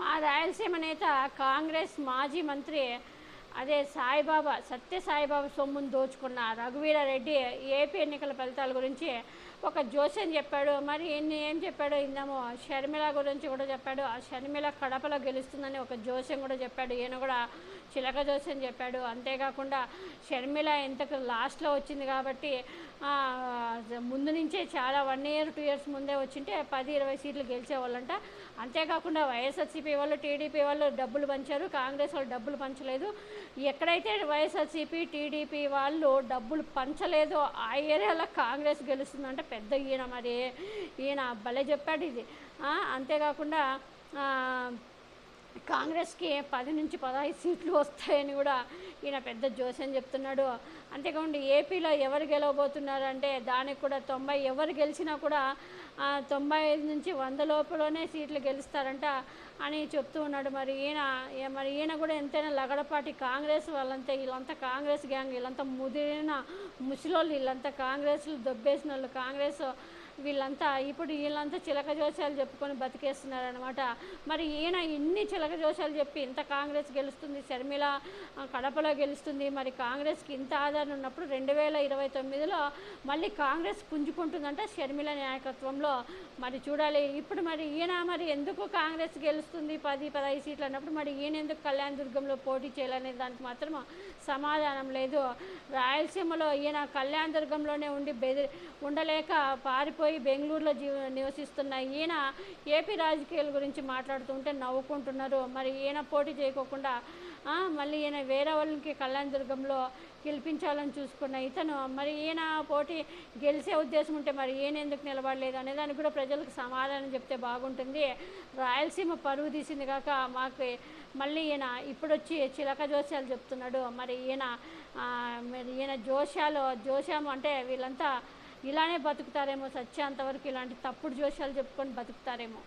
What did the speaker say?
మా రాయలసీమ నేత కాంగ్రెస్ మాజీ మంత్రి అదే సాయిబాబా సత్య సాయిబాబా సొమ్మును దోచుకున్న రఘువీరారెడ్డి ఏపీ ఎన్నికల ఫలితాల గురించి ఒక జోస్యం చెప్పాడు. మరి ఈయన ఏం చెప్పాడో ఇందాము షర్మిల గురించి కూడా చెప్పాడు. ఆ షర్మిల కడపలో గెలుస్తుందని ఒక జోస్యం కూడా చెప్పాడు. ఈయన కూడా చిలక జోస్యం చెప్పాడు. అంతేకాకుండా షర్మిల ఇంతకు లాస్ట్లో వచ్చింది కాబట్టి ముందు నుంచే చాలా 1 year 2 years ముందే వచ్చింటే 10-20 సీట్లు గెలిచేవాళ్ళంట. అంతేకాకుండా వైఎస్ఆర్సీపీ వాళ్ళు టీడీపీ వాళ్ళు డబ్బులు పంచారు, కాంగ్రెస్ వాళ్ళు డబ్బులు పంచలేదు. ఎక్కడైతే వైఎస్ఆర్సీపీ టీడీపీ వాళ్ళు డబ్బులు పంచలేదో ఆ ఏరియాలో కాంగ్రెస్ గెలుస్తుందంటే పెద్ద ఈయన మరి ఈయన భలే చెప్పాడు ఇది. అంతేకాకుండా కాంగ్రెస్కి 10 నుంచి 15 సీట్లు వస్తాయని కూడా ఈయన పెద్ద జోస్యం చెప్తున్నాడు. అంతేకాకుండా ఏపీలో ఎవరు గెలవబోతున్నారంటే దానికి కూడా 90 ఎవరు గెలిచినా కూడా 95 నుంచి 100 లోపలనే సీట్లు గెలుస్తారంట అని చెప్తూ ఉన్నాడు. మరి ఈయన కూడా ఎంతైనా లగడపాటి కాంగ్రెస్ వాళ్ళంతా వీళ్ళంతా కాంగ్రెస్ గ్యాంగ్, వీళ్ళంతా ముదిరిన ముసలోళ్ళు, వీళ్ళంతా కాంగ్రెస్లు దొబ్బేసిన వాళ్ళు, కాంగ్రెస్ వీళ్ళంతా చిలక జోస్యాలు చెప్పుకొని బతికేస్తున్నారనమాట. మరి ఈయన ఇన్ని చిలక జోస్యాలు చెప్పి ఇంత కాంగ్రెస్ గెలుస్తుంది, షర్మిల కడపలో గెలుస్తుంది, మరి కాంగ్రెస్కి ఇంత ఆదరణ ఉన్నప్పుడు 2029లో మళ్ళీ కాంగ్రెస్ పుంజుకుంటుందంట షర్మిల నాయకత్వంలో. మరి చూడాలి ఇప్పుడు మరి ఈయన మరి ఎందుకు కాంగ్రెస్ గెలుస్తుంది 10-15 సీట్లు అన్నప్పుడు మరి ఈయన ఎందుకు కళ్యాణదుర్గంలో పోటీ చేయాలనే దానికి మాత్రం సమాధానం లేదు. రాయలసీమలో ఈయన కళ్యాణదుర్గంలోనే ఉండలేక పారిపోయి బెంగళూరులో నివసిస్తున్న ఈయన ఏపీ రాజకీయాల గురించి మాట్లాడుతుంటే నవ్వుకుంటున్నారు. మరి ఈయన పోటీ చేయకోకుండా మళ్ళీ ఈయన వేరే వాళ్ళకి కళ్యాణదుర్గంలో గెలిపించాలని చూసుకున్న ఇతను మరి ఈయన పోటీ గెలిచే ఉద్దేశం ఉంటే మరి ఈయన ఎందుకు నిలబడలేదు అనే దానికి కూడా ప్రజలకు సమాధానం చెప్తే బాగుంటుంది. రాయలసీమ పరువు తీసింది కాక మాకు మళ్ళీ ఈయన ఇప్పుడు వచ్చి చిలక జోస్యాలు చెప్తున్నాడు. మరి ఈయన జోస్యం అంటే వీళ్ళంతా ఇలానే బతుకుతారేమో, సత్యాంతవరకు ఇలాంటి తప్పుడు జోస్యాలు చెప్పుకొని బతుకుతారేమో.